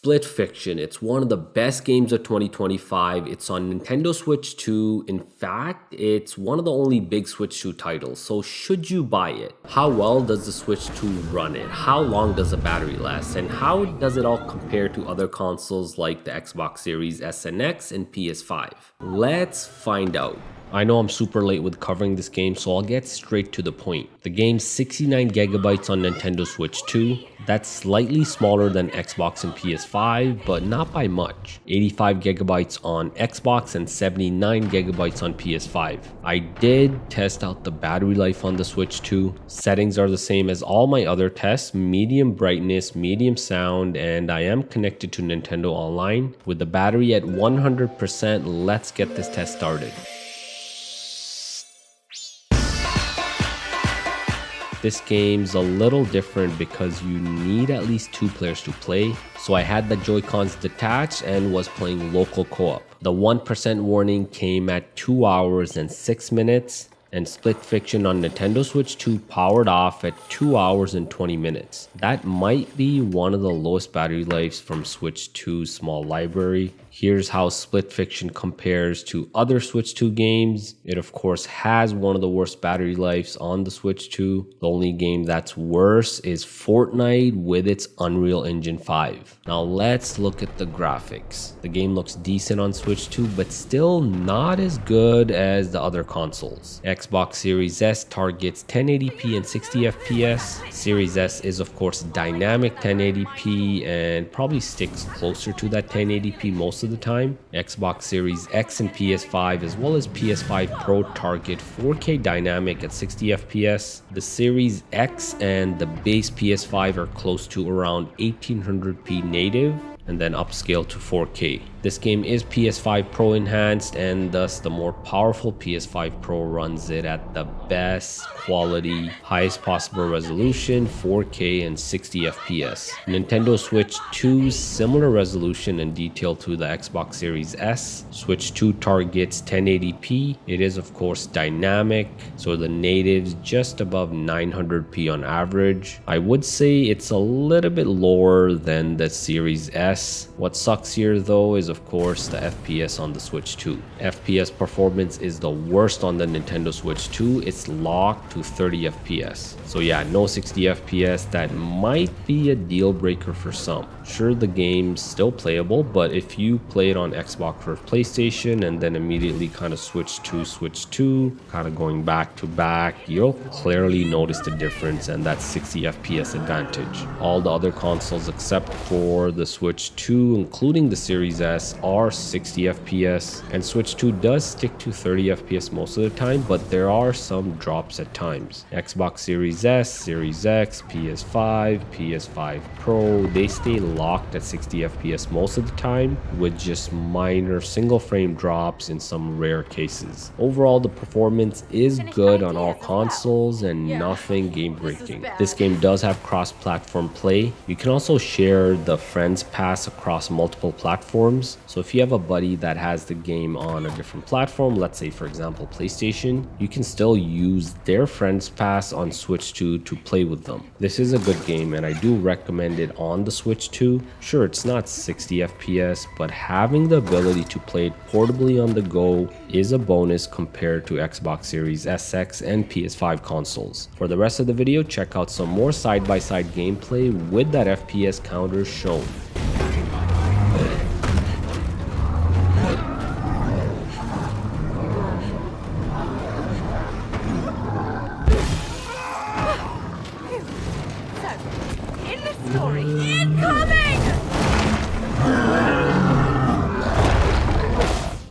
Split Fiction. It's one of the best games of 2025. It's on Nintendo Switch 2. In fact, it's one of the only big Switch 2 titles. So should you buy it? How well does the Switch 2 run it? How long does the battery last? And how does it all compare to other consoles like the Xbox Series S and X and PS5? Let's find out. I know I'm super late with covering this game, so I'll get straight to the point. The game's 69 gigabytes on Nintendo Switch 2. That's slightly smaller than Xbox and PS5, but not by much. 85 gigabytes on Xbox and 79 gigabytes on PS5. I did test out the battery life on the Switch 2. Settings are the same as all my other tests: medium brightness, medium sound, and I am connected to Nintendo Online. With the battery at 100%, let's get this test started. This game's a little different because you need at least 2 players to play, so I had the Joy-Cons detached and was playing local co-op. The 1% warning came at 2 hours and 6 minutes, and Split Fiction on Nintendo Switch 2 powered off at 2 hours and 20 minutes. That might be one of the lowest battery lives from Switch 2's small library. Here's how Split Fiction compares to other Switch 2 games. It of course has one of the worst battery lives on the Switch 2. The only game that's worse is Fortnite with its Unreal Engine 5. Now let's look at the graphics. The game looks decent on Switch 2, but still not as good as the other consoles. Xbox Series S targets 1080p and 60 FPS. Series S is of course dynamic 1080p and probably sticks closer to that 1080p most of the time. Xbox Series X and PS5 as well as PS5 Pro target 4K dynamic at 60 FPS. The Series X and the base PS5 are close to around 1800p native and then upscale to 4K. This game is PS5 Pro enhanced, and thus the more powerful PS5 Pro runs it at the best quality, highest possible resolution, 4K and 60 FPS. Nintendo Switch 2's similar resolution and detail to the Xbox Series S. Switch 2 targets 1080p. It is of course dynamic, so the native's just above 900p on average. I would say it's a little bit lower than the Series S. What sucks here though is of course the FPS on the Switch 2. FPS performance is the worst on the Nintendo Switch 2. It's locked to 30 FPS. So yeah, no 60 FPS. That might be a deal breaker for some. Sure, the game's still playable, but if you play it on Xbox or PlayStation and then immediately kind of switch to Switch 2, kind of going back to back, you'll clearly notice the difference and that 60 FPS advantage. All the other consoles except for the Switch 2, including the Series S, are 60 FPS, and Switch 2 does stick to 30 FPS most of the time, but there are some drops at times. Xbox Series S, Series X, PS5, PS5 Pro, they stay locked at 60 FPS most of the time, with just minor single frame drops in some rare cases. Overall, the performance is good on all consoles and nothing game breaking. This game does have cross-platform play. You can also share the Friends Pass across multiple platforms. So if you have a buddy that has the game on a different platform, let's say for example PlayStation, you can still use their Friends Pass on Switch 2 to play with them. This is a good game and I do recommend it on the Switch 2. Sure, it's not 60 FPS, but having the ability to play it portably on the go is a bonus compared to Xbox Series SX and PS5 consoles. For the rest of the video, check out some more side-by-side gameplay with that FPS counter shown. In the story,